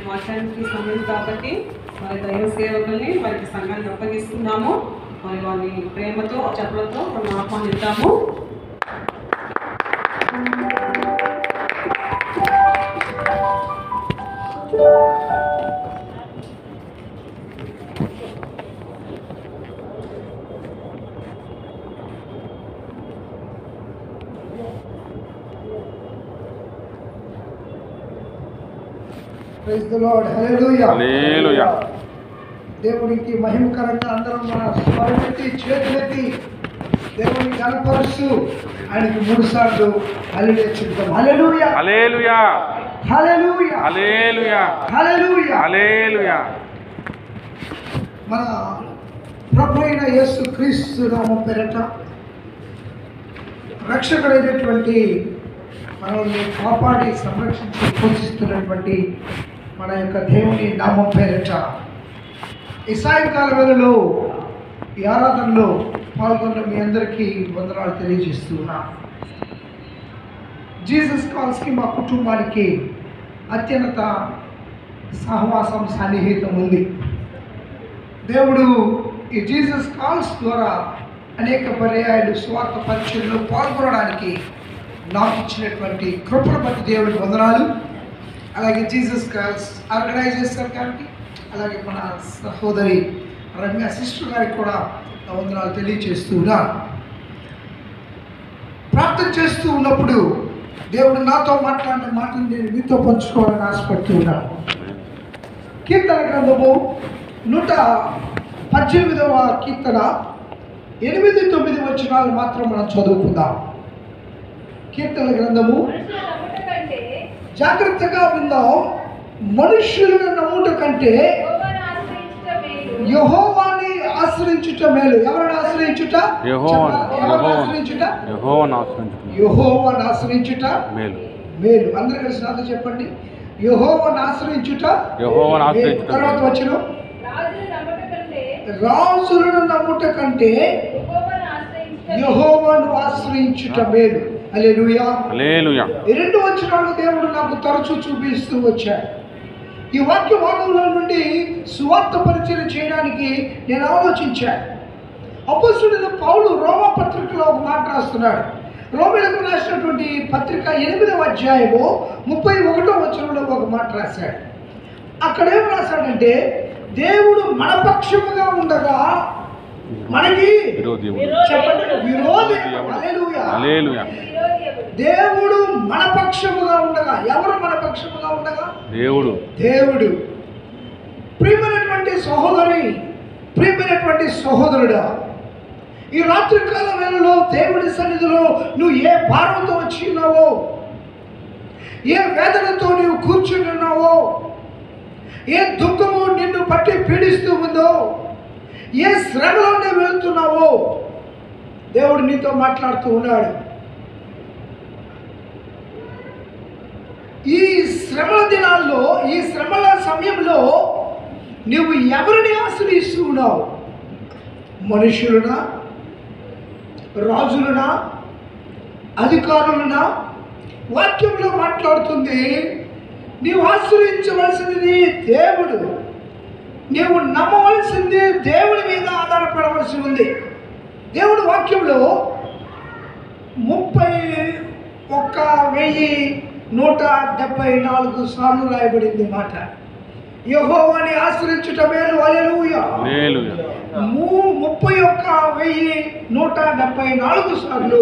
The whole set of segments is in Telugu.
మాట్లాడడానికి సమయం కాబట్టి మరి దైవ సేవకుల్ని వారికి సంఘాన్ని అప్పగిస్తున్నాము. మరి వారిని ప్రేమతో చెప్పులతో మనం ఆహ్వానిద్దాము. Praise the Lord. హల్లెలూయా. హల్లెలూయా. దేవునికి మహిమకరంగా అందరం మన స్వరమెత్తి చేతులెత్తి దేవుని కనపరుస్తూ ఆయనకి 3 సార్లు హల్లెలూయా చెప్తాం. హల్లెలూయా. హల్లెలూయా. హల్లెలూయా. హల్లెలూయా. హల్లెలూయా. హల్లెలూయా. మన ప్రభు అయిన యేసు క్రీస్తు నామం పేరట రక్షకుడైనటువంటి మనల్ని కాపాడి సంరక్షించి పోషిస్తున్నటువంటి మన యొక్క దేవుని నామం పేరట ఈ సాయంకాల వేళలో ఈ ఆరాధనలో పాల్గొన్న మీ అందరికీ వందనాలు తెలియజేస్తున్నా. జీసస్ కాల్స్కి మా కుటుంబానికి అత్యున్నత సహవాసం సన్నిహితం ఉంది. దేవుడు ఈ జీసస్ కాల్స్ ద్వారా అనేక పర్యాయాలు స్వార్థ పరిచయంలో పాల్గొనడానికి నాకు ఇచ్చినటువంటి కృపను బట్టి దేవుడికి వందనాలు. అలాగే జీసస్ కాల్స్ ఆర్గనైజేషన్ గారికి, అలాగే మన సహోదరి రమ్య సిస్టర్ గారికి కూడా వందనాలు తెలియజేస్తూ ఉన్నాను. ప్రార్థన చేస్తూ ఉన్నప్పుడు దేవుడు నాతో మాట్లాడిన మాటను నేను మీతో పంచుకోవాలని ఆశపడుతూ ఉన్నాను. కీర్తన గ్రంథము 118వ కీర్తన 8-9 వచనాలు మాత్రం మనం చదువుకుందాం. కీర్తన గ్రంథము జాగ్రత్తగా విందాం. మనుష్యులను నమ్ముట కంటే యెహోవాని ఆశ్రయించుట మేలు. ఎవరిని ఆశ్రయించుట? యెహోవాని ఆశ్రయించుట మేలు. అందరూ కలిసి నాతో చెప్పండి. యెహోవాని ఆశ్రయించుట. తర్వాత వచ్చిన రాజులను నమ్ముట కంటే యెహోవాను ఆశ్రయించుట మేలు. హల్లెలూయా. హల్లెలూయా. ఈ 2 వచనాలు దేవుడు నాకు తరచూ చూపిస్తూ వచ్చాడు. ఈ వాక్య భాగంలో నుండి సువార్త పరిచయం చేయడానికి నేను ఆలోచించాను. అపోస్తలుడైన పౌలు రోమా పత్రికలో ఒక మాట రాస్తున్నాడు. రోమీయులకు రాసినటువంటి పత్రిక 8వ అధ్యాయము 31వ వచనంలో ఒక మాట రాశాడు. అక్కడ ఏం రాశాడంటే, దేవుడు మన పక్షముగా ఉండగా మనకి విరోధి. హల్లెలూయా. దేవుడు మన పక్షముగా ఉండగా. ఎవరు మన పక్షముగా ఉండగా? దేవుడు. ప్రియమైనటువంటి సహోదరి, ప్రియమైనటువంటి సహోదరుడా, ఈ రాత్రికాల వేళలో దేవుడి సన్నిధిలో నువ్వు ఏ భారంతో వచ్చి ఉన్నావో, ఏ వేదనతో నీవు కూర్చుని ఉన్నావో, ఏ దుఃఖము నిన్ను పట్టి పీడిస్తూ ఉందో, ఏ శ్రమలో నువ్వు వెళ్తున్నావో దేవుడు నీతో మాట్లాడుతూ ఉన్నాడు. ఈ శ్రమల దినాల్లో, ఈ శ్రమల సమయంలో నువ్వు ఎవరిని ఆశ్రయిస్తూ ఉన్నావు? మనుషులనా, రాజులనా, అధికారులనా? వాక్యంలో మాట్లాడుతుంది, నీవు ఆశ్రయించవలసింది దేవుడు. నీవు నమ్మవలసింది దేవుడి మీద ఆధారపడవలసి ఉంది. దేవుడు వాక్యంలో 31,174 సార్లు రాయబడింది మాట. యెహోవాని ఆశ్రయించుట మేలు. హల్లెలూయా. 31,174 సార్లు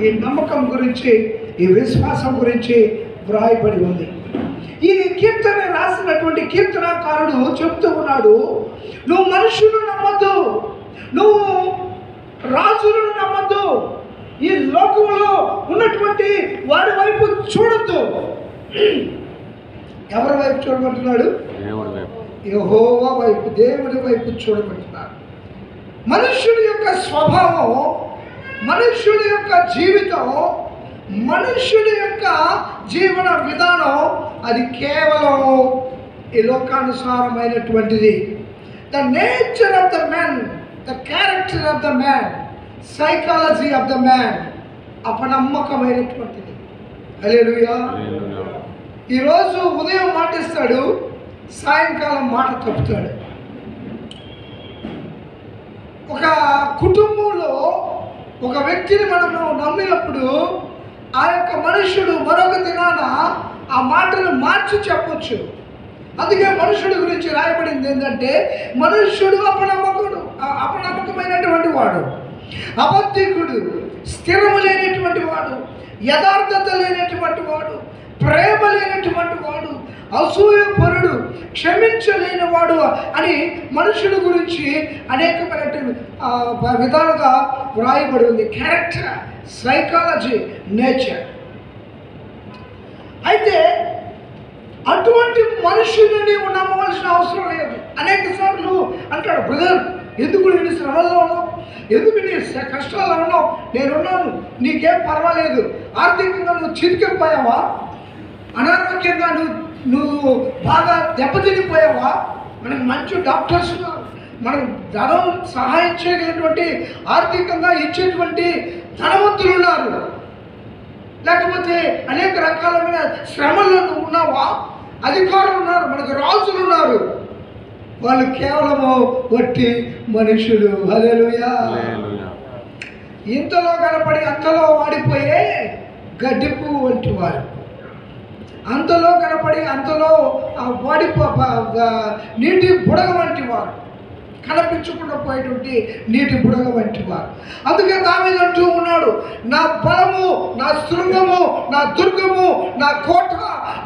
ఈ నమ్మకం గురించి, ఈ విశ్వాసం గురించి వ్రాయబడి ఉంది. ఈ కీర్తన రాసినటువంటి కీర్తనకారుడు చెప్తూ ఉన్నాడు, నువ్వు మనుషులను నమ్మద్దు, నువ్వు రాజులను నమ్మద్దు, ఈ లోకంలో ఉన్నటువంటి వారి వైపు చూడొద్దు. ఎవరి వైపు చూడమంటున్నాడు? యెహోవా వైపు, దేవుడి వైపు చూడమంటున్నాడు. మనుష్యుడి యొక్క స్వభావం, మనుష్యుడి యొక్క జీవితం, మనుష్యుడి యొక్క జీవన విధానం అది కేవలం ఈ లోకానుసారమైనటువంటిది. The nature of the man, the character of the man, psychology of the man అపనమ్మకమైనటువంటిది. హల్లెలూయా. ఈరోజు ఉదయం మాటిస్తాడు, సాయంకాలం మాట తప్పుతాడు. ఒక కుటుంబంలో ఒక వ్యక్తిని మనము నమ్మినప్పుడు ఆ యొక్క మనుషుడు మరొక దినాన ఆ మాటను మార్చి చెప్పొచ్చు. అందుకే మనుషుడి గురించి రాయబడింది ఏంటంటే, మనుష్యుడు అపనమ్మకమైనటువంటి వాడు, అబద్ధికుడు, స్థిరము లేనటువంటి వాడు, యథార్థత లేనటువంటి వాడు, ప్రేమ లేనటువంటి వాడు, అసూయపరుడు, క్షమించలేని వాడు అని మనుషుల గురించి అనేకమైన విధాలుగా వ్రాయబడి ఉంది. Character, psychology, nature. అయితే అటువంటి మనుషుల్ని నీవు నమ్మవలసిన అవసరం లేదు. అనేక సార్లు అంటాడు, బ్రదర్ ఎందుకు నేను శ్రమల్లో ఉన్నావు, ఎందుకు నీ కష్టాల్లో ఉన్నావు, నేనున్నాను, నీకేం పర్వాలేదు, ఆర్థికంగా నువ్వు చితికిపోయావా, అనారోగ్యంగా నువ్వు బాగా దెబ్బతినిపోయావా, మనకు మంచి డాక్టర్స్ ఉన్నారు, మనం ధనం సహాయం చేయగలిగినటువంటి ఆర్థికంగా ఇచ్చేటువంటి ధనవంతులు ఉన్నారు, లేకపోతే అనేక రకాలమైన శ్రమల్లో నువ్వు ఉన్నావా, అధికారులు ఉన్నారు, మనకు రాజులు ఉన్నారు, వాళ్ళు కేవలము వట్టి మనుషులు. హల్లెలూయా. ఇంతలో కనపడి అంతలో వాడిపోయే గడ్డిపు వంటి వారు, అంతలో కనపడి అంతలో నీటి బుడగ వంటి వారు, కనిపించకుండా పోయేటువంటి నీటి బుడగ వంటి వారు. అందుకే దావీదు అంటూ ఉన్నాడు, నా బలము, నా శృంగము, నా దుర్గము, నా కోట,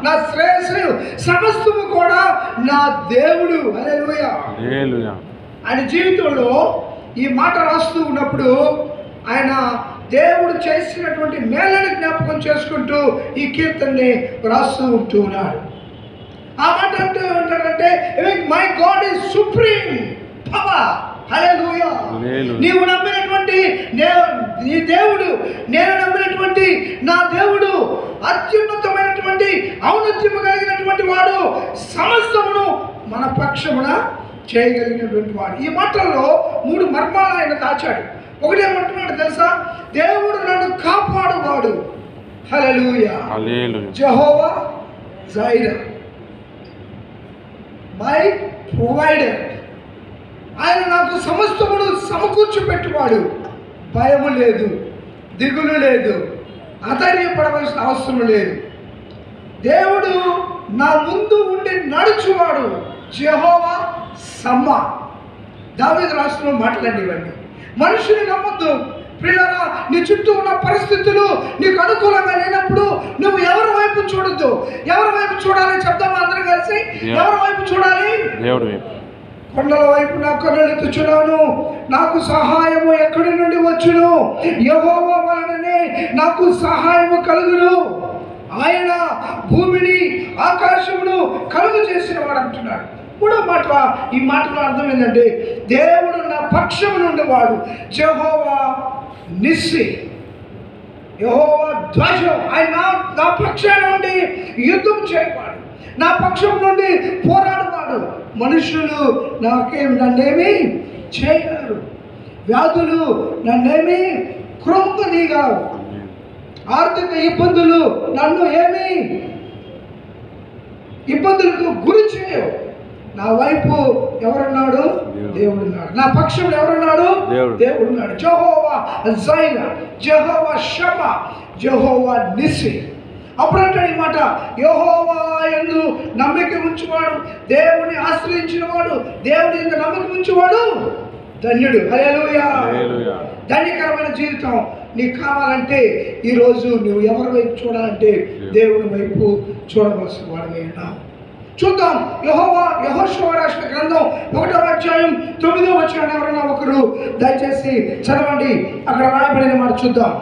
నా శ్రేయస్సు సమస్తము కూడా నా దేవుడు. హల్లెలూయా. ఆయన జీవితంలో ఈ మాట రాస్తూ ఉన్నప్పుడు ఆయన దేవుడు చేసినటువంటి మేళ్ళని జ్ఞాపకం చేసుకుంటూ ఈ కీర్తనని రాస్తూ ఉంటూ ఉన్నాడు. ఆ మాట అంటూ ఏమంటాడంటే, my God is supreme power. హల్లెలూయా. నీవు నమ్మినటువంటి నీ దేవుడు, నేను నమ్మినటువంటి నా దేవుడు అత్యున్నతమైనటువంటి ఔన్నత్యము కలిగినటువంటి వాడు, సమస్తమును మన పక్షమున చేయగలిగినటువంటి వాడు. ఈ మాటల్లో 3 మర్మాలు ఆయన దాచాడు. ఒకటేమంటున్నాడు తెలుసా, దేవుడు నన్ను కాపాడువాడు. హల్లెలూయా. యెహోవా జైరా, మై ప్రొవైడర్. ఆయన నాకు సమస్తమును సమకూర్చి పెట్టువాడు. భయము లేదు, దిగులు లేదు, ఆశ్చర్యపడవలసిన అవసరం లేదు. దేవుడు నా ముందు ఉండి నడుచువాడు. యెహోవా సమ్మా. దావీదు రాసిన మాటలండి ఇవన్నీ. మనుషుని నమ్మొద్దు ప్రియులారా. నీ చుట్టూ ఉన్న పరిస్థితులు నీకు అనుకూలంగా లేనప్పుడు నువ్వు ఎవరి వైపు చూడొద్దు. ఎవరి వైపు చూడాలి చెప్తామా అందరం కలిసి? ఎవరి వైపు చూడాలి? దేవుడి వైపు. కొండల వైపు నా కన్నులెత్తుచున్నాను, నాకు సహాయము ఎక్కడి నుండి వచ్చును? యెహోవా వలననే నాకు సహాయము కలుగును. ఆయన భూమిని ఆకాశమును కలుగు చేసిన వాడు అంటున్నాడు. 3వ మాట, ఈ మాటలో అర్థం ఏంటంటే, దేవుడు నా పక్షము నుండి వాడు. యెహోవా నిస్సి, యెహోవా ధ్వజం. ఆయన నా పక్షం నుండి యుద్ధం చేయవాడు, నా పక్షం నుండి పోరాడువాడు. మనుషులు నన్నేమి చేయగలరు, వ్యాధులు నన్నేమి కృంగనీయగలవు, ఆర్థిక ఇబ్బందులు నన్ను ఏమి ఇబ్బందులకు గురి చేయవు. నా వైపు ఎవరున్నాడు? దేవుడున్నాడు. నా పక్షంలో ఎవరున్నాడు? దేవుడున్నాడు. యెహోవా జైరా, యెహోవా షమా, యెహోవా నిస్సి. అప్పుడంటాడు ఈ మాట, యెహోవా యందు నమ్మిక ఉంచువాడు, దేవుని ఆశ్రయించిన వాడు, దేవుని యందు నమ్మిక ఉంచువాడు ధన్యుడు. హల్లెలూయా. ధన్యకరమైన జీవితం నీకు కావాలంటే ఈరోజు నువ్వు ఎవరి వైపు చూడాలంటే దేవుని వైపు చూడవలసిన వాడిని ఉన్నావు. చూద్దాం. యెహోషువ రాసిన గ్రంథం 1వ అధ్యాయం 9వ వచనం ఎవరైనా ఒకరు దయచేసి చదవండి. అక్కడ రాయబడిన మాట చూద్దాం.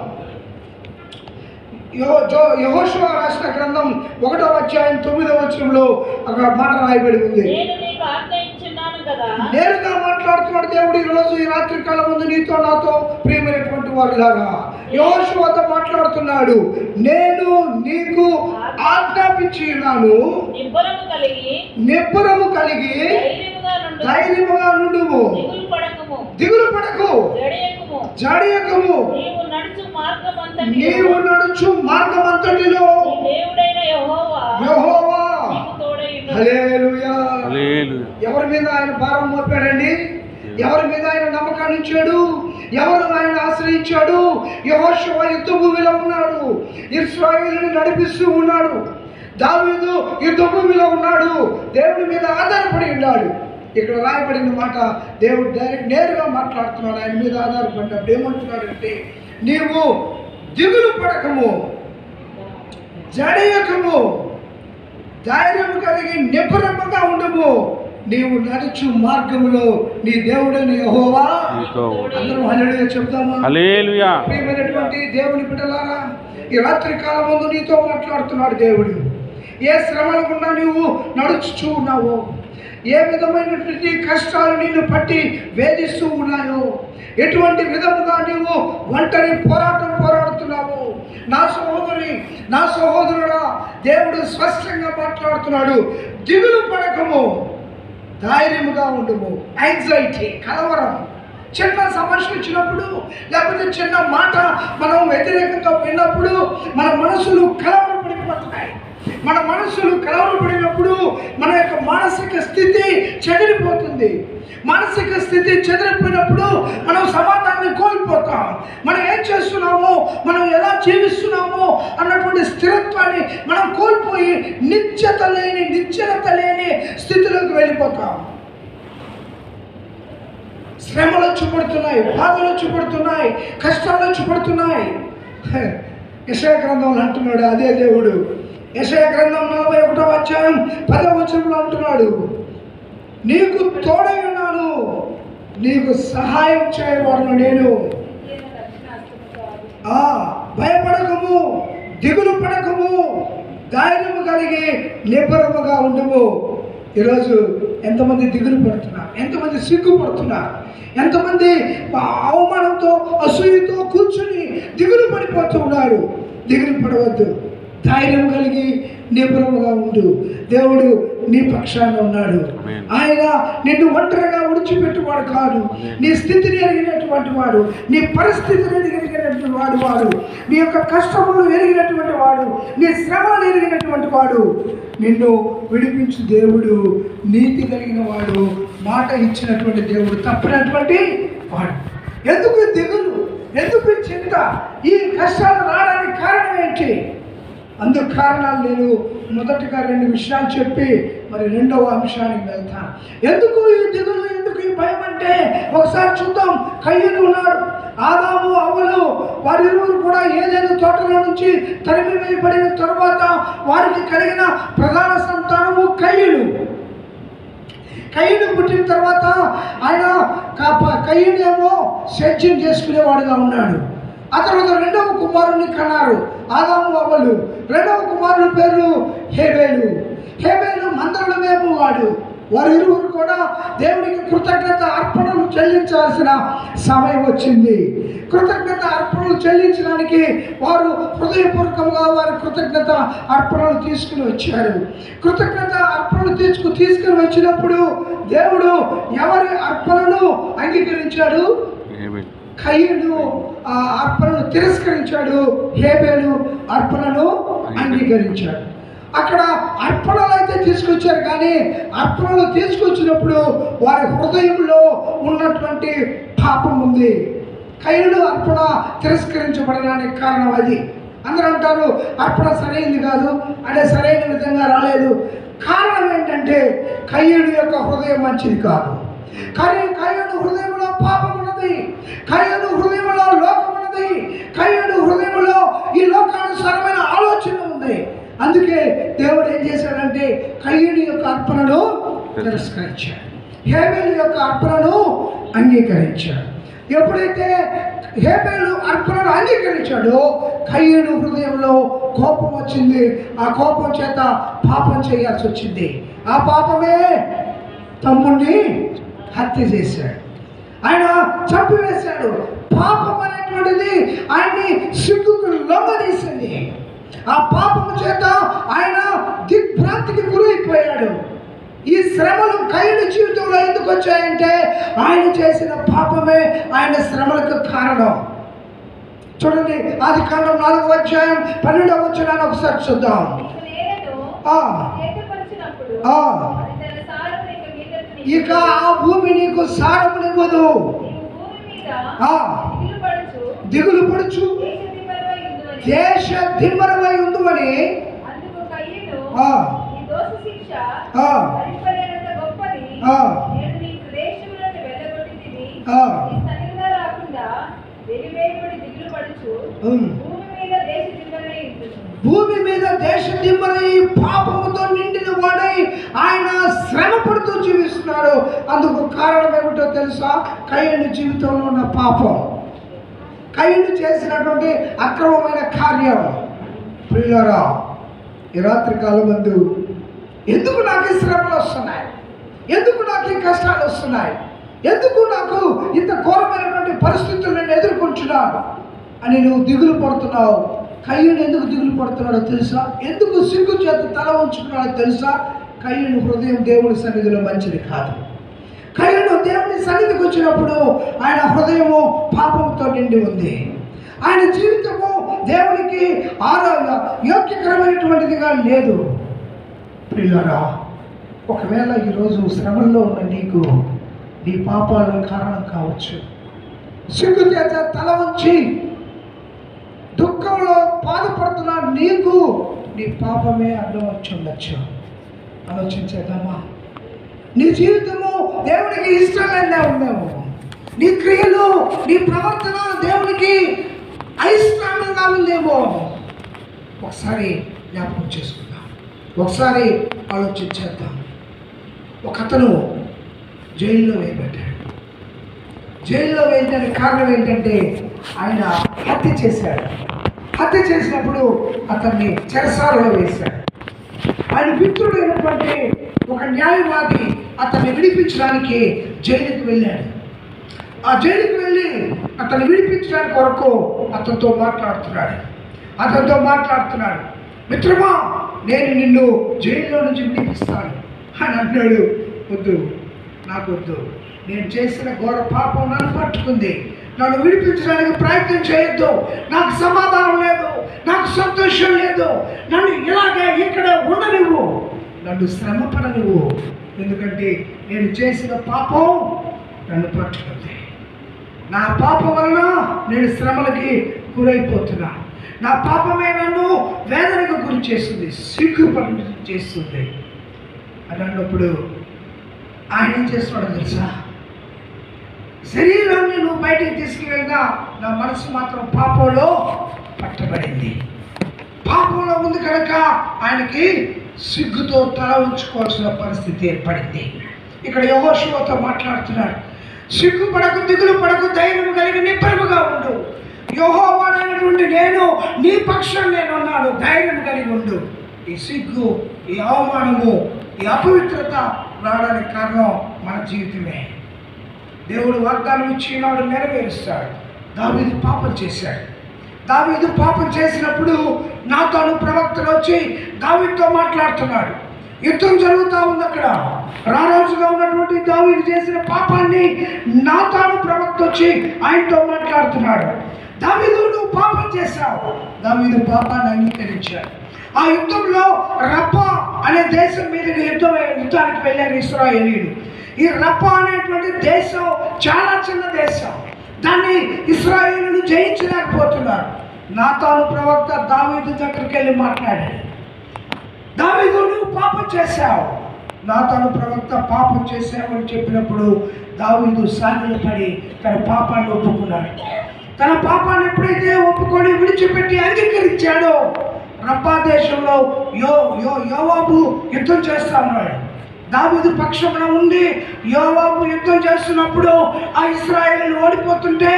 యెహోషువ రాసిన గ్రంథం 1వ అధ్యాయం 9వ వచనంలో అక్కడ మాట రాయబడి ఉంది. నేరుగా మాట్లాడుతున్నాడు దేవుడు ఈరోజు ఈ రాత్రి కాలం ముందు నీతో నాతో ప్రియమైనటువంటి వారిలాగా యెహోషువతో మాట్లాడుతున్నాడు. నేను నీకు ఆజ్ఞాపించి ఉన్నాను, నిబ్బరము కలిగి ధైర్యముగా నుండుము, దిగులు పడకు, జడియకము, నీవు నడుచు మార్గమంతటిలో యెహోవా. హల్లెలూయా. ఎవరి మీద ఆయన భారం మోపాడండి? ఎవరి మీద ఆయన నమ్మకాన్ని ఇచ్చాడు? ఎవరు ఆయన ఆశ్రయించాడు? యెహోషువ యుద్ధ భూమిలో ఉన్నాడు, ఇశ్రాయేలుని నడిపిస్తూ ఉన్నాడు. దావీదు యుద్ధ భూమిలో ఉన్నాడు, దేవుడి మీద ఆధారపడి ఉన్నాడు. ఇక్కడ రాయబడిన మాట దేవుడు నేరుగా మాట్లాడుతున్నాడు. ఆయన మీద ఆధారపడినప్పుడు ఏమంటున్నాడంటే, నీవు దిగులు పడకము, జడియకము, ధైర్యము కలిగి నిబ్బరముగా ఉండము, నీవు నడుచు మార్గములో నీ దేవుడైన యెహోవా. అందరూ హల్లెలూయా చెప్తామా? హల్లెలూయా. ప్రియమైనటువంటి దేవుని బిడ్డలారా, ఈ రాత్రి కాలం ముందు నీతో మాట్లాడుతున్నాడు దేవుడు. ఏ శ్రమల గుండా నీవు నడుచుచూ ఉన్నావో, ఏ విధమైనటువంటి కష్టాలు నిన్ను పట్టి వేధిస్తూ ఉన్నాయో, ఎటువంటి విధముగా నీవు ఒంటరి పోరాడుతున్నావు, నా సహోదరి, నా సహోదరుడా, దేవుడు స్పష్టంగా మాట్లాడుతున్నాడు. దిగులు పడకము, ధైర్యముగా ఉండము. యాంగ్జైటీ, కలవరం, చిన్న సమస్య వచ్చినప్పుడు, లేకపోతే చిన్న మాట మనం వ్యతిరేకంగా విన్నప్పుడు మన మనసులు కలవరపడిపోతున్నాయి. మన మనసులు కలవరపడినప్పుడు మన యొక్క మానసిక స్థితి చెదిరిపోతుంది. మానసిక స్థితి చెదిరిపోయినప్పుడు మనం సమాధానాన్ని కోల్పోతాం. మనం ఏం చేస్తున్నామో, మనం ఎలా జీవిస్తున్నామో అన్నటువంటి స్థిరత్వాన్ని మనం కోల్పోయి నిశ్చలత లేని స్థితిలోకి వెళ్ళిపోతాం. శ్రమలు వచ్చి పడుతున్నాయి, బాధలు వచ్చి పడుతున్నాయి, కష్టాలు వచ్చి పడుతున్నాయి. యెషయా గ్రంథంలో అంటున్నాడు అదే దేవుడు. యెషయా గ్రంథం 41వ అధ్యాయం 10వ వచనంలో అంటున్నాడు, నీకు తోడై ఉన్నాను, నీకు సహాయం చేయబడను నేను. భయపడకము, దిగులు పడకము, ధైర్యము కలిగి నిబ్బరముగా ఉండము. ఈరోజు ఎంతమంది దిగులు పడుతున్నారు, ఎంతమంది సిగ్గుపడుతున్నారు, ఎంతమంది అవమానంతో అసూయతో కూర్చుని దిగులు పడిపోతూ ఉన్నారు. దిగులు పడవద్దు, ధైర్యం కలిగి నిబ్బరముగా ఉండు. దేవుడు నీ పక్షాన ఉన్నాడు. ఆయన నిన్ను ఒంటరిగా విడిచిపెట్టువాడు కాదు. నీ స్థితిని ఎరిగినటువంటి వాడు, నీ పరిస్థితిని ఎరిగినటువంటి వాడు, నీ యొక్క కష్టములు ఎరిగినటువంటి వాడు, నీ శ్రమలు ఎరిగినటువంటి వాడు. నిన్ను విడిపించు దేవుడు, నీతి కలిగిన వాడు, మాట ఇచ్చినటువంటి దేవుడు, తప్పినటువంటి వాడు. ఎందుకు దిగులు, ఎందుకు చింత? ఈ కష్టాలు రావడానికి కారణం ఏంటి? అందుకు కారణాలు నేను మొదటిగా 2 విషయాలు చెప్పి మరి రెండవ అంశానికి వెళ్తాను. ఎందుకు ఈ దిగులు, ఎందుకు ఈ భయం అంటే ఒకసారి చూద్దాం. కయ్యూను ఉన్నాడు, ఆదాము అవ్వలు, వారిరువురు కూడా ఏదైనా తోటలో నుంచి తరిమి వేయబడిన తరువాత వారికి కలిగిన ప్రధాన సంతానము కయ్యూను. కయ్యూను పుట్టిన తర్వాత ఆయన కయ్యూనేమో సేద్యం చేసుకునేవాడుగా ఉన్నాడు. ఆ తర్వాత 2వ కుమారుని కన్నారు ఆదాము అవ్వలు. 2వ కుమారుని పేరు హేబేలు. హేబేలు మందలను మేపువాడు. వారిరువురు కూడా దేవుడికి కృతజ్ఞత అర్పణలు చెల్లించాల్సిన సమయం వచ్చింది. కృతజ్ఞత అర్పణలు చెల్లించడానికి వారు హృదయపూర్వకంగా వారి కృతజ్ఞత అర్పణలు తీసుకుని వచ్చారు. కృతజ్ఞత అర్పణలు తీసుకుని వచ్చినప్పుడు దేవుడు ఎవరి అర్పణను అంగీకరించాడు? కయ్యూను అర్పణను తిరస్కరించాడు, హేబేలు అర్పణను అంగీకరించాడు. అక్కడ అర్పణలు అయితే తీసుకొచ్చారు, కానీ అర్పణలు తీసుకొచ్చినప్పుడు వారి హృదయంలో ఉన్నటువంటి పాపం ఉంది. కయ్యూను అర్పణ తిరస్కరించబడడానికి కారణం అది. అందరూ అంటారు అర్పణ సరైనది కాదు, అంటే సరైన విధంగా రాలేదు. కారణం ఏంటంటే కయ్యూను యొక్క హృదయం మంచిది కాదు. కానీ కయ్యూను హృదయంలో పాపం ఉన్నది, కయ్యూను హృదయంలో లోకం ఉన్నది, కయ్యూను హృదయంలో ఈ లోకానుసారమైన ఆలోచన ఉంది. అందుకే దేవుడు ఏం చేశాడంటే కయ్యూను యొక్క అర్పణను తిరస్కరించాడు, హేబేలు యొక్క అర్పణను అంగీకరించాడు. ఎప్పుడైతే హేబేలు అర్పణను అంగీకరించాడో కయ్యూను హృదయంలో కోపం వచ్చింది. ఆ కోపం చేత పాపం చేయాల్సి వచ్చింది. ఆ పాపమే తమ్ముడిని హత్య చేశాడు, ఆయన చంపివేశాడు. పాపం అనేటువంటిది ఆయన్ని సిగ్గుకు లొంగదీసింది. ఆ పాపము చేత ఆయన దిగ్భ్రాంతికి గురైపోయాడు. ఈ శ్రమలు కయ్యూను జీవితంలో ఎందుకు వచ్చాయంటే ఆయన చేసిన పాపమే ఆయన శ్రమలకు కారణం. చూడండి, ఆదికాండం 4వ అధ్యాయం 12వ వచనాన్ని ఒకసారి చూద్దాం. ఇక ఆ భూమి నీకు సారమునివ్వదు. దిగులు పడుచు దేశ దిమ్మరమై ఉందని భూమి మీద దేశ దిమ్మరై పాపముతో నిండిన వాడై ఆయన శ్రమ పడుతూ జీవిస్తున్నాడు. అందుకు కారణం ఏమిటో తెలుసా? కయీను జీవితంలో ఉన్న పాపం, కయీను చేసినటువంటి అక్రమమైన కార్యం. ప్రియులారా, ఈ రాత్రి కాలం మందు ఎందుకు నాకు ఈ శ్రమలు వస్తున్నాయి, ఎందుకు నాకు ఈ కష్టాలు వస్తున్నాయి, ఎందుకు నాకు ఇంత ఘోరమైనటువంటి పరిస్థితులు నేను ఎదుర్కొంటున్నాను అని నువ్వు దిగులు పడుతున్నావు. కయీను ఎందుకు దిగులు పడుతున్నాడో తెలుసా? ఎందుకు సిగ్గు చేత తల ఉంచుకున్నాడో తెలుసా? కయీను హృదయం దేవుని సన్నిధిలో మంచిది కాదు. కయీను దేవుని సన్నిధికి వచ్చినప్పుడు ఆయన హృదయము పాపంతో నిండి ఉంది. ఆయన జీవితము దేవునికి యోగ్యకరమైనటువంటిదిగా లేదు. ప్రియులారా, ఒకవేళ ఈరోజు శ్రమల్లో ఉన్న నీకు నీ పాపాలు కారణం కావచ్చు. సిగ్గు చేత తల ఉంచి దుఃఖంలో బాధపడుతున్నా నీకు నీ పాపమే అడ్డం వచ్చి ఉండొచ్చు. ఆలోచించేద్దామా? నీ జీవితము దేవునికి ఇష్టం లేదే ఉందేమో, నీ క్రియలు నీ ప్రవర్తన దేవునికి అయిష్టంగా ఉందేమో. ఒకసారి జ్ఞాపకం చేసుకుందాం, ఒకసారి ఆలోచించేద్దాం. ఒక అతను జైల్లో వేయబడ్డాడు. జైల్లో వేయడానికి కారణం ఏంటంటే ఆయన హత్య చేశాడు. హత్య చేసినప్పుడు అతన్ని చెరసాలలో వేశాడు. ఆయన మిత్రుడు అయినటువంటి ఒక న్యాయవాది అతన్ని విడిపించడానికి జైలుకి వెళ్ళాడు. ఆ జైలుకి వెళ్ళి అతన్ని విడిపించడానికి కొరకు అతనితో మాట్లాడుతున్నాడు. మిత్రమా, నేను నిన్ను జైల్లో నుంచి విడిపిస్తాను అని అన్నాడు. వద్దు, నాకు వద్దు, నేను చేసిన ఘోర పాపం నన్ను పట్టుకుంది, నన్ను విడిపించడానికి ప్రయత్నం చేయొద్దు, నాకు సమాధానం లేదు, నాకు సంతోషం లేదు, నన్ను ఇలాగే ఇక్కడ ఉండనివ్వు, నన్ను శ్రమ పడనివ్వు, ఎందుకంటే నేను చేసిన పాపం నన్ను పట్టుకుంది, నా పాపం వలన నేను శ్రమలకి గురైపోతున్నా, నా పాపమే నన్ను వేదనకు గురి చేస్తుంది, సిగ్గుపడి చేస్తుంది అని అన్నప్పుడు ఆయన ఏం చేస్తున్నాడో తెలుసా? శరీరాన్ని నువ్వు బయటికి తీసుకువెళ్ళినా నా మనసు మాత్రం పాపంలో పట్టబడింది. పాపంలో ఉంది కనుక ఆయనకి సిగ్గుతో తల ఉంచుకోవాల్సిన పరిస్థితి ఏర్పడింది. ఇక్కడ యెహోషువతో మాట్లాడుతున్నాడు. సిగ్గుపడకు, దిగులు పడకు, ధైర్యం కలిగి నిబ్బరముగా ఉండు, యెహోవానైనటువంటి నేను నీ పక్షం నేను ఉన్నాను, ధైర్యం కలిగి ఉండు. ఈ సిగ్గు, ఈ అవమానము, ఈ అపవిత్రత రావడానికి కారణం మన జీవితమే. దేవుడు వాగ్దానం ఇచ్చినాడు, నెరవేరుస్తాడు. దావీదు పాపం చేశాడు. దావీదు పాపం చేసినప్పుడు నాతాను ప్రవక్తలు వచ్చి దావీదుతో మాట్లాడుతున్నాడు. యుద్ధం జరుగుతూ ఉంది. అక్కడ రారాజుగా ఉన్నటువంటి దావీదు చేసిన పాపాన్ని నాతాను ప్రవక్త వచ్చి ఆయనతో మాట్లాడుతున్నాడు. దావీదు, నువ్వు పాపం చేశావు. దావీదు పాపాన్ని అంగీకరించాడు. ఆ యుద్ధంలో రబ్బా అనే దేశం మీదకి యుద్ధానికి వెళ్ళారు ఇశ్రాయేలీయులు. ఈ రబ్బా అనేటువంటి దేశం చాలా చిన్న దేశం, దాన్ని ఇశ్రాయేలీయులు జయించలేకపోతున్నారు. నాతాను ప్రవక్త దావీదు దగ్గరికి వెళ్ళి మాట్లాడాడు. దావీదు, నువ్వు పాపం చేశావు. నాతాను ప్రవక్త పాపం చేశావు అని చెప్పినప్పుడు దావీదు సాగిలపడి తన పాపాన్ని ఒప్పుకున్నాడు. తన పాపాన్ని ఎప్పుడైతే ఒప్పుకొని విడిచిపెట్టి అంగీకరించాడో రబ్బా దేశంలో యోవాబు యుద్ధం చేస్తా ఉన్నాడు. దావీదు పక్షమున ఉండి యోవాబు యుద్ధం చేస్తున్నప్పుడు ఆ ఇశ్రాయేలీయులు ఓడిపోతుంటే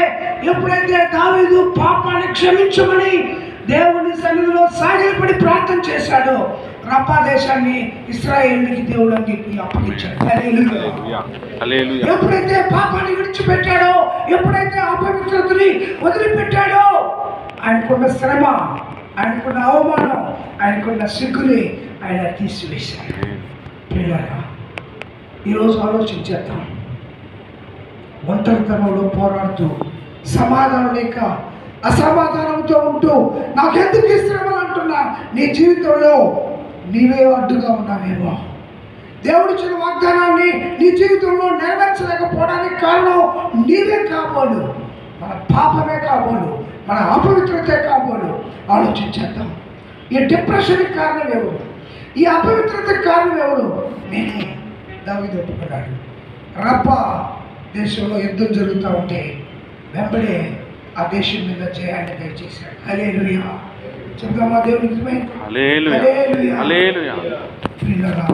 ఎప్పుడైతే దావీదు పాపాన్ని క్షమించమని దేవుని సన్నిధిలో సాగిలపడి ప్రార్థన చేశాడో రబ్బా దేశాన్ని ఇశ్రాయేలుకి దేవుడు అప్పగించాడు. ఎప్పుడైతే పాపాన్ని విడిచిపెట్టాడో, ఎప్పుడైతే అపవిత్రతని వదిలిపెట్టాడో ఆయనకున్న శ్రమ, ఆయనకున్న అవమానం, ఆయనకున్న సిగ్గుని ఆయన తీసివేశాడు. పిల్లరా, ఈరోజు ఆలోచించేద్దాం. ఒంటరితనంలో పోరాడుతూ, సమాధానం లేక అసమాధానంతో ఉంటూ నాకెందుకు ఈ శ్రమలు అంటున్నా నీ జీవితంలో నీవే అడ్డుగా ఉన్నావేమో. దేవుడిచ్చిన వాగ్దానాన్ని నీ జీవితంలో నెరవేర్చలేకపోవడానికి కారణం నీవే కాబోలు, మన పాపమే కాబోలు, మన అపవిత్రతే కాబోలు. ఆలోచించేద్దాం. ఈ డిప్రెషన్కి కారణం ఎవరు? ఈ అపవిత్రతకి కారణం ఎవరు? నేనే. దావీదు ఒప్పుకున్నాడు. రబ్బా దేశంలో యుద్ధం జరుగుతూ ఉంటే వెంబడే ఆ దేశం మీద జయాన్ని దయచేశాడు. హల్లెలూయా. చెప్దామా దేవునికి పిల్లరా,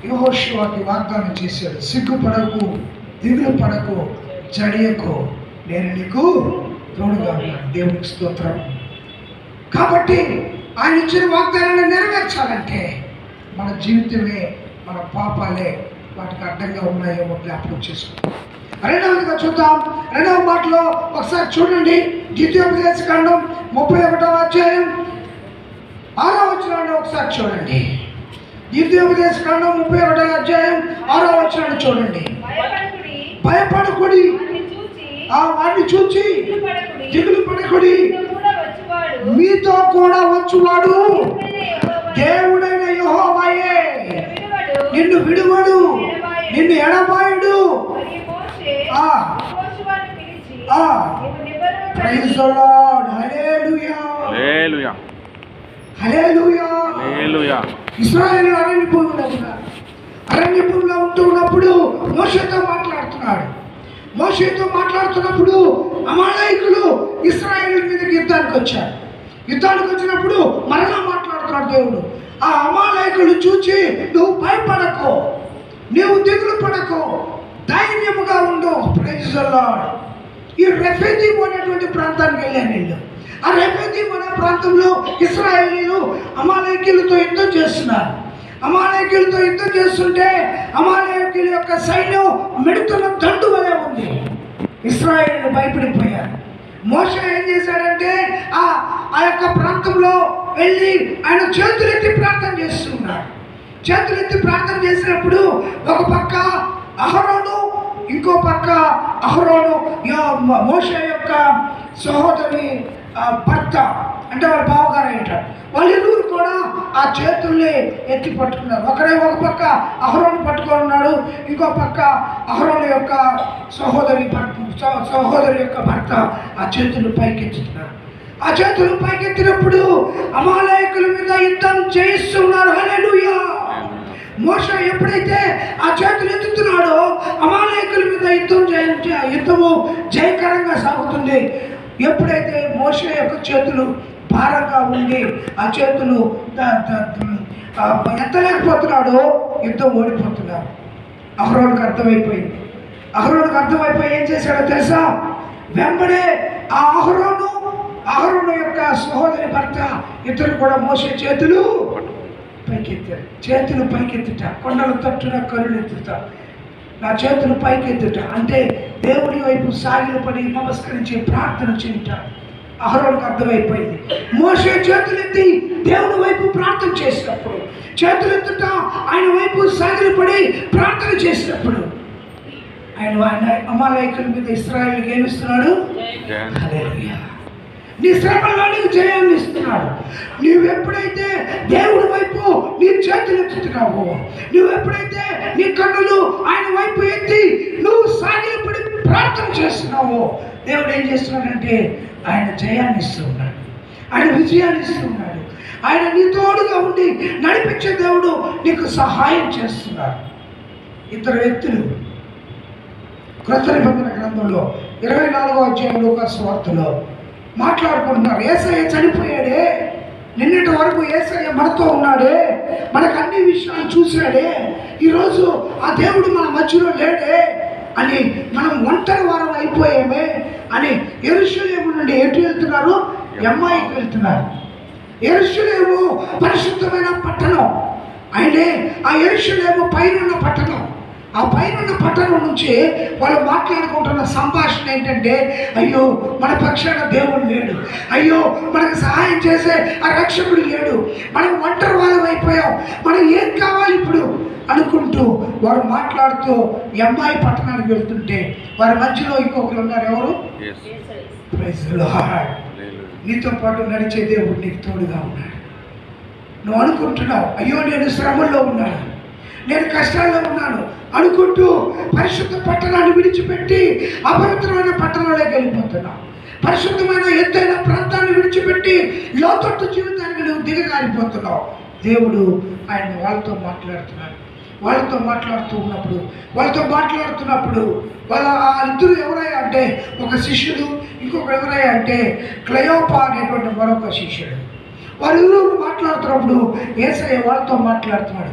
యెహోషువకి వాగ్దానం చేశాడు, సిగ్గుపడకు, దిగులు పడకు, జడియకు, నేను నీకు తోడుగా ఉన్నాను. దేవునికి స్తోత్రం. కాబట్టి ఆయన ఇచ్చిన వాగ్దానాన్ని నెరవేర్చాలంటే మన జీవితమే, మన పాపాలే వాటికి అడ్డంగా ఉన్నాయో జ్ఞాపకం చేసుకుంటాం. రెండవదిగా చూద్దాం. రెండవ మాటలో ఒకసారి చూడండి. ద్వితీయోపదేశకాండం 31వ అధ్యాయం 6వ వచనాన్ని ఒకసారి చూడండి. ద్వితీయోపదేశకాండం 31వ అధ్యాయం 6వ వచనాన్ని చూడండి. భయపడకుడి, వారిని చూచి దిగులు పడకుడి, మీతో కూడా వచ్చువాడు దేవుడైన యెహోవాయే, నిన్ను విడువడు, నిన్ను ఎడబాయుడు. Praise the Lord. హల్లెలూయా, హల్లెలూయా, హల్లెలూయా, హల్లెలూయా. ఇశ్రాయేలు అరణ్య భూమిలో ఉంటున్నప్పుడు మోషేతో మాట్లాడుతున్నప్పుడు అమాలేకులు ఇశ్రాయేలు మీదకి యుద్ధానికి వచ్చారు. యుద్ధానికి వచ్చినప్పుడు మరలా మాట్లాడుతున్నాడు దేవుడు. ఆ అమాలేకులు చూచి నువ్వు భయపడకు, నీవు దిగులు పడకు, ధైర్యముగా ఉండు. Praise the Lord. ఈ రెఫెదీము అనేటువంటి ప్రాంతానికి వెళ్ళాను నేను. ఆ రెఫెదీము అనే ప్రాంతంలో ఇశ్రాయేలీలు అమాలేకీలతో యుద్ధం చేస్తున్నారు. అమాలేకీలతో యుద్ధం చేస్తుంటే అమాలేకీల యొక్క సైన్యం మెడుతున్న దండు వలె ఉంది. ఇశ్రాయేలీలు భయపడిపోయారు. మోషే ఏం చేశాడంటే ఆ యొక్క ప్రాంతంలో వెళ్ళి ఆయన చేతులెత్తి ప్రార్థన చేస్తున్నాడు. చేతులెత్తి ప్రార్థన చేసినప్పుడు ఒక పక్క అహరోను, ఇంకో పక్క అహరోను మోషే యొక్క సహోదరి భర్త, అంటే వాళ్ళ బావగారు అంటారు. వాళ్ళిరువురు కూడా ఆ చేతుల్ని ఎత్తి పట్టుకున్నారు. ఒక పక్క అహరోను పట్టుకొని ఉన్నాడు, ఇంకో పక్క అహరోను యొక్క సహోదరి యొక్క భర్త ఆ చేతులు పైకెత్తుతున్నారు. ఆ చేతులు పైకెత్తినప్పుడు అమాలేకుల మీద యుద్ధం చేయిస్తున్నారు. హల్లెలూయా. మోషే ఎప్పుడైతే ఆ చేతులు ఎత్తుతున్నాడో అమాలేకుల మీద యుద్ధము జయకరంగా సాగుతుంది. ఎప్పుడైతే మోషే యొక్క చేతులు భారంగా ఉండి ఆ చేతులు ఎత్తలేకపోతున్నాడో యుద్ధం ఓడిపోతున్నారు. అహరోనుకు అర్థమైపోయి ఏం చేశాడో తెలుసా? వెంబడే ఆ అహరోను యొక్క సహోదరి భర్త ఇద్దరు కూడా మోసే చేతులు పైకెత్తారు. చేతులు పైకెత్తుట, కొండల తట్టున కరుణెత్తుట, నా చేతులు పైకెత్తుట అంటే దేవుడి వైపు సాగిలపడి నమస్కరించి ప్రార్థన చేయుట. అహరోనుకు అర్థమైపోయింది. మోషే చేతులెత్తి దేవుడి వైపు ప్రార్థన చేసినప్పుడు, చేతులెత్తుట ఆయన వైపు సాగిలపడి ప్రార్థన చేసినప్పుడు ఆయన అమాలేకుల మీద ఇశ్రాయేలుకి ఏమిస్తున్నాడు? హల్లెలూయా. నీ శ్రమలో నీకు జయాన్ని ఇస్తున్నాడు. నువ్వు ఎప్పుడైతే దేవుడి వైపు నీ చేతులు ఎత్తుతున్నావో, నువ్వు ఎప్పుడైతే నీ కన్నులు ఆయన వైపు ఎత్తి నువ్వు సాగిలపడి ప్రార్థన చేస్తున్నావో, దేవుడు ఏం చేస్తున్నాడంటే ఆయన జయాన్ని ఇస్తున్నాడు, ఆయన విజయాన్ని ఇస్తున్నాడు. ఆయన నీ తోడుగా ఉండి నడిపించే దేవుడు నీకు సహాయం చేస్తున్నాడు. ఇద్దరు వ్యక్తులు క్రొత్త నిబంధన గ్రంథంలో 24వ అధ్యాయం లూకాసు వార్తలో మాట్లాడుకుంటున్నారు. యేసయ్య చనిపోయాడే, నిన్నటి వరకు యేసయ్య మనతో ఉన్నాడే, మనకు అన్ని విషయాలు చూశాడే, ఈరోజు ఆ దేవుడు మన మధ్యలో లేడే అని మనం ఒంటరి వారం అయిపోయామే అని యెరూషలేము నుండి ఎటు వెళ్తున్నారు? ఎమ్మాయికి వెళ్తున్నారు. యెరూషలేము పరిశుద్ధమైన పట్టణం. ఆయనే ఆ యెరూషలేము పైనున్న పట్టణం. ఆ పైనున్న పట్టణం నుంచి వాళ్ళు మాట్లాడుకుంటున్న సంభాషణ ఏంటంటే, అయ్యో మన పక్షాన దేవుడు లేడు, అయ్యో మనకు సహాయం చేసే ఆ రక్షకుడు లేడు, మనం ఒంటరి వాళ్ళం అయిపోయాం, మనం ఏం కావాలి ఇప్పుడు అనుకుంటూ వారు మాట్లాడుతూ అమ్మాయి పట్టణానికి వెళ్తుంటే వారి మధ్యలో ఇంకొకరు ఉన్నారు. ఎవరు? Praise the Lord. నీతో పాటు నడిచే దేవుడు నీకు తోడుగా ఉన్నాడు. నువ్వు అనుకుంటున్నావు, అయ్యో నేను శ్రమల్లో ఉన్నాను, నేను కష్టాల్లో ఉన్నాను అనుకుంటూ పరిశుద్ధ పట్టణాన్ని విడిచిపెట్టి అపవిత్రమైన పట్టణంలోకి వెళ్ళిపోతున్నావు. పరిశుద్ధమైన ఎత్తైన ప్రాంతాన్ని విడిచిపెట్టి లోతట్టు జీవితానికి నువ్వు దిగజారిపోతున్నావు. దేవుడు ఆయన వాళ్ళతో మాట్లాడుతున్నాడు. వాళ్ళతో మాట్లాడుతున్నప్పుడు వాళ్ళ ఆ ఇద్దరు ఎవరయ్యా అంటే ఒక శిష్యుడు, ఇంకొక ఎవరయ్యా అంటే క్లయోపా అనేటువంటి మరొక శిష్యుడు. వాళ్ళు మాట్లాడుతున్నప్పుడు యేసయ్య వాళ్ళతో మాట్లాడుతున్నారు.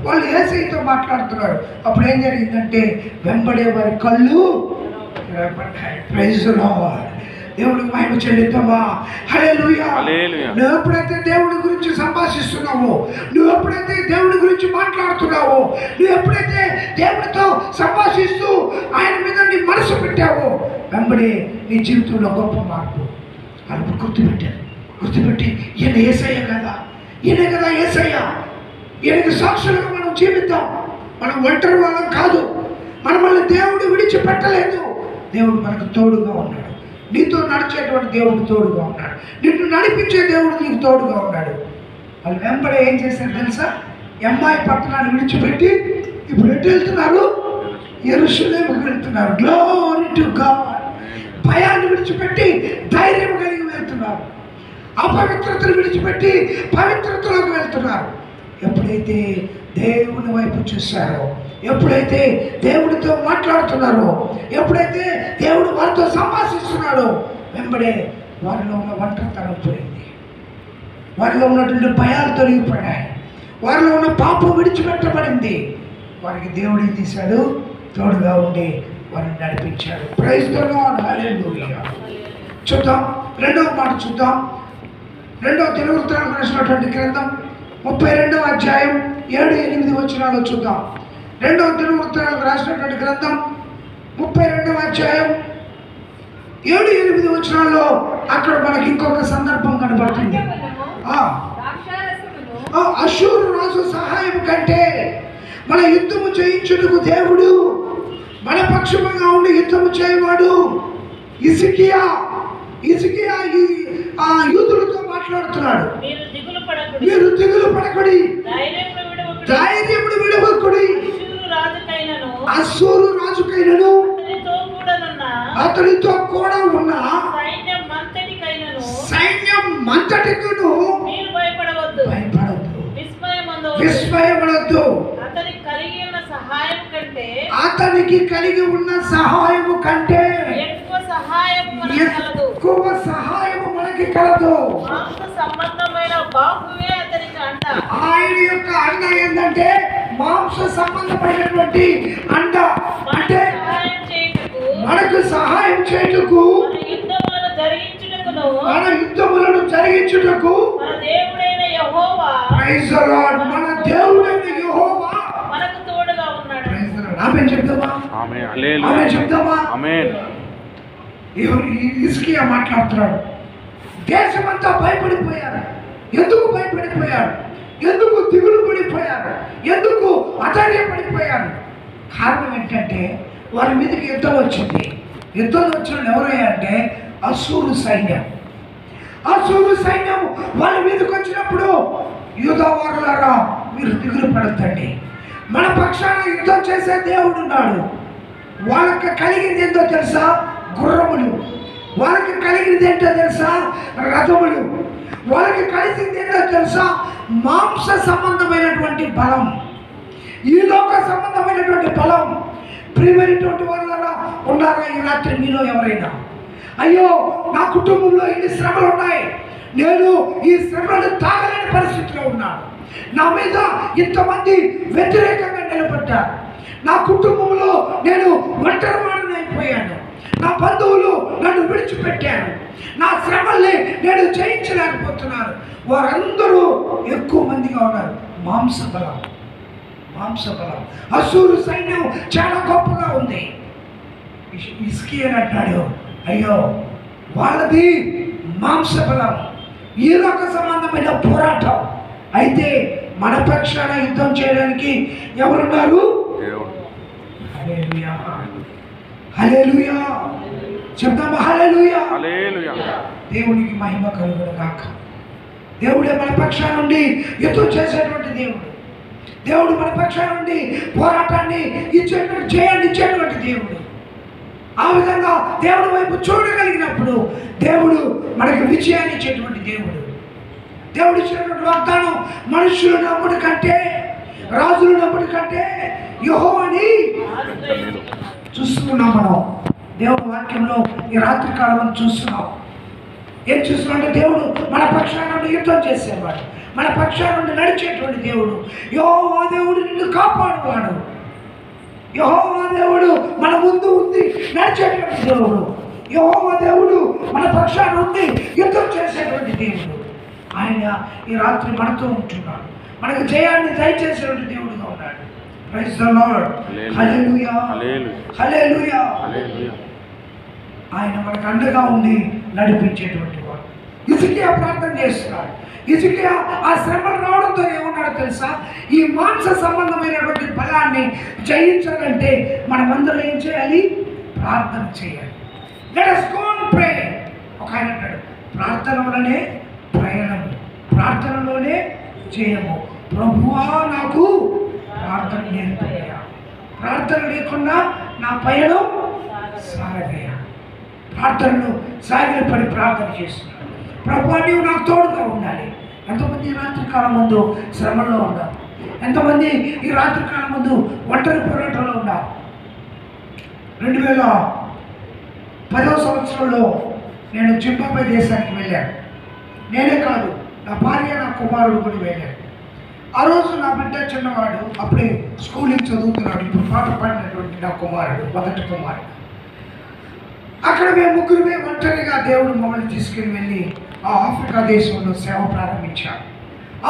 వాళ్ళు యేసయ్యతో మాట్లాడుతున్నారు. అప్పుడు ఏం జరిగిందంటే వెంబడే వారి కళ్ళు తెరవబడ్డాయి. Praise the lord. దేవుడికి మహిమ చెల్లిద్దామా? హల్లెలూయా. నువ్వు ఎప్పుడైతే దేవుడి గురించి సంభాషిస్తున్నావో, నువ్వు ఎప్పుడైతే దేవుడి గురించి మాట్లాడుతున్నావో, నువ్వు ఎప్పుడైతే దేవుడితో సంభాషిస్తూ ఆయన మీద నీ మనసు పెట్టావో, వెంబడే నీ జీవితంలో గొప్ప మార్పు. వాళ్ళు గుర్తుపెట్టి ఈయన యేసయ్య కదా, యేసయ్య. ఈయనకి సాక్షులుగా మనం జీవిద్దాం. మనం ఒంటరి వాళ్ళం కాదు. మనల్ని దేవుడు విడిచిపెట్టలేదు. దేవుడు మనకు తోడుగా ఉన్నాడు. నీతో నడిచేటువంటి దేవుడు తోడుగా ఉన్నాడు. నిన్ను నడిపించే దేవుడు నీకు తోడుగా ఉన్నాడు. వాళ్ళు వెంబడే ఏం చేశారు తెలుసా? అమ్మాయి పట్టణాన్ని విడిచిపెట్టి ఇప్పుడు ఎటు వెళ్తున్నారు? యెరూషలేముకు వెళ్తున్నారు. Glory to God. భయాన్ని విడిచిపెట్టి ధైర్యం కలిగి వెళ్తున్నారు. అపవిత్రతను విడిచిపెట్టి పవిత్రతలోకి వెళ్తున్నారు. ఎప్పుడైతే దేవుని వైపు చూశారో, ఎప్పుడైతే దేవుడితో మాట్లాడుతున్నారో, ఎప్పుడైతే దేవుడు వారితో సంభాషిస్తున్నాడో, వెంబడే వారిలో ఉన్న ఒంటరితనం పోయింది. వారిలో ఉన్నటువంటి భయాలు తొలగిపోయాయి. వారిలో ఉన్న పాపం విడిచిపెట్టబడింది. వారికి దేవుడు ఏం చేశాడు? తోడుగా ఉండి వారిని నడిపించాడు. Praise the Lord. హల్లెలూయా. చూద్దాం, రెండవ మాట చూద్దాం. 2వ దినవృత్తాంతం రాసినటువంటి గ్రంథం 32వ అధ్యాయం 7-8 వచనాలు చూద్దాం. 2వ దినవృత్తాంతం రాసినటువంటి గ్రంథం 32వ అధ్యాయం 7-8 వచనాల్లో అక్కడ మనకి ఇంకొక సందర్భం కనబడుతుంది. అష్షూరు రాజు సహాయం కంటే మన యుద్ధము చేయించుటకు దేవుడు మన పక్షముగా ఉండి యుద్ధము చేయవాడు. హిజ్కియా ఆ యూదులతో మాట్లాడుతున్నాడు. మీరు దిగులు పడకుడి, ధైర్యమును విడవకుడి. అష్షూరు రాజుకైనను అతనితో కూడా ఉన్న సైన్యం మంతటికును భయపడవద్దు, విస్మయపడవద్దు. అతనికి కలిగి ఉన్న సహాయము కంటే ఎక్కువ సహాయము మనకి కలదు. ఆయన యొక్క అండ ఏంటంటే మాంస సంబంధమైనటువంటి అండ. అంటే మనకు సహాయం చేయుటకు, మన యుద్ధములను జరిగించుటకు ప్రైజ్ ది లార్డ్, మన దేవుడైన యెహోవా మనకు తోడుగా ఉన్నాడు. Praise the Lord. ఆమేన్ చెప్దామా? ఆమేన్. హల్లెలూయా. ఆమేన్ చెప్దామా? ఆమేన్. హిజ్కియా మాట్లాడుతున్నాడు. దేశమంతా భయపడిపోయారు. ఎందుకు భయపడిపోయారు? ఎందుకు దిగులు పడిపోయారు? ఎందుకు అధైర్యపడిపోయారు? కారణం ఏంటంటే వారి మీదకి యుద్ధం వచ్చింది. యుద్ధం వచ్చిన ఎవరయ్యా అంటే అష్షూరు సైన్యం. వాళ్ళ మీదకి వచ్చినప్పుడు యూదావారులారా మీరు దిగులు పడొద్దండి, మన పక్షాన యుద్ధం చేసే దేవుడు ఉన్నాడు. వాళ్ళకి కలిగింది ఏంటో తెలుసా? గుర్రములు. వాళ్ళకి కలిగింది ఏంటో తెలుసా? రథములు. వాళ్ళకి కలిసింది ఏంటో తెలుసా? మాంస సంబంధమైనటువంటి బలం, ఈ లోక సంబంధమైనటువంటి బలం. ప్రియమైనటువంటి వాళ్ళ ఉన్నారా ఈ రాత్రి మీలో ఎవరైనా? అయ్యో నా కుటుంబంలో ఇన్ని శ్రమలు ఉన్నాయి, నేను ఈ శ్రమలను తాగలేని పరిస్థితిలో ఉన్నాను, నా మీద ఇంతమంది వ్యతిరేకంగా నిలబడ్డారు, నా కుటుంబంలో నేను ఒంటరివాడిని అయిపోయాను, నా బంధువులు నన్ను విడిచిపెట్టారు, నా శ్రమల్ని నేను జయించలేకపోతున్నాను. వారందరూ ఎక్కువ మందిగా ఉన్నారు. మాంస బలం. అష్షూరు సైన్యం చాలా గొప్పగా ఉంది. హిజ్కియా అంటాడు, అయ్యో వాళ్ళది మాంస బలం, ఈ లోక సంబంధమైన పోరాటం. అయితే మన పక్షాన యుద్ధం చేయడానికి ఎవరున్నారు? హల్లెలూయా, హల్లెలూయా. చెప్తామా? హల్లెలూయా. దేవునికి మహిమ కలుగును గాక. దేవుడే మన పక్షాన నుండి యుద్ధం చేసేటువంటి దేవుడు. దేవుడు మన పక్షాన నుండి పోరాటాన్ని ఇచ్చేటువంటి జయాన్ని ఇచ్చేటువంటి దేవుడు. ఆ విధంగా దేవుడి వైపు చూడగలిగినప్పుడు దేవుడు మనకి విజయాన్ని ఇచ్చేటువంటి దేవుడు. దేవుడు ఇచ్చినటువంటి వాగ్దానం మనుషులు నమ్ముడి కంటే, రాజులు నమ్ముడి కంటే యెహోవాని చూస్తున్నాం. మనం దేవుడి వాక్యంలో ఈ రాత్రి కాలం చూస్తున్నాం. ఏం చూస్తున్నాం అంటే దేవుడు మన పక్షాన నుండి యుద్ధం చేసేవాడు, మన పక్షాన నుండి నడిచేటువంటి దేవుడు. యెహోవా దేవుడు నిన్ను కాపాడువాడు. యెహోవా దేవుడు మన ముందు ఉంది నడిచేటువంటి దేవుడు. యెహోవా దేవుడు మన పక్షాన నుండి యుద్ధం చేసేటువంటి దేవుడు. ఆయన ఈ రాత్రి మనతో ఉంటున్నాడు, మనకు జయాన్ని దయచేసేటువంటి దేవుడుగా ఉన్నాడు. Praise the Lord. హల్లెలూయా, హల్లెలూయా. ఆయన మనకు అండగా ఉండి నడిపించేటువంటి వాడు. హిజ్కియా ప్రార్థన చేస్తున్నాడు. హిజ్కియా ఆ శ్రమలు రావడంతో ఏమన్నాడు తెలుసా? ఈ మాంస సంబంధమైనటువంటి బలాన్ని జయించాలంటే మనమందరం ఏం చేయాలి? ప్రార్థన చేయాలి. Let us go and pray. ఒక ఆయన అంటాడు, ప్రార్థనలోనే ప్రయాణం, ప్రార్థనలోనే చేయము. ప్రభువా నాకు ప్రార్థన నేర్పయ్యా, ప్రార్థన లేకుండా నా పయనం సాగదయ్యా. ప్రార్థనలు సాగిలపడి ప్రార్థన చేస్తున్నాడు. ప్రభువా నీవు నాకు తోడుగా ఉండాలి. ఎంతమంది ఈ రాత్రికాలం ముందు శ్రమల్లో ఉన్నారు? ఎంతమంది ఈ రాత్రికాలం ముందు ఒంటరి పోరాటంలో ఉన్నారు? 2010వ సంవత్సరంలో నేను జింబాబ్వే దేశానికి వెళ్ళాను. నేనే కాదు, నా భార్య, నా కుమారుడు కూడా వెళ్ళాను. ఆ రోజు నా బిడ్డ చిన్నవాడు, అప్పుడే స్కూలింగ్ చదువుతున్నాడు. ఇప్పుడు పాట పాడినటువంటి నా కుమారుడు, మొదటి కుమారుడు. అక్కడ మేము ముగ్గురుమే ఒంటరిగా దేవుడు మమ్మల్ని తీసుకుని వెళ్ళి ఆ ఆఫ్రికా దేశంలో సేవ ప్రారంభించాం.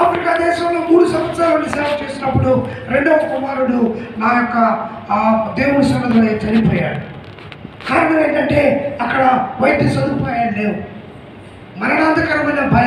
ఆఫ్రికా దేశంలో 3 సంవత్సరాలు సేవ చేసినప్పుడు రెండవ కుమారుడు నా యొక్క దేవుని సన్నిధిలో చనిపోయాడు. కారణం ఏంటంటే అక్కడ వైద్య సదుపాయాలు లేవు. మరణాంతకరమైన భయం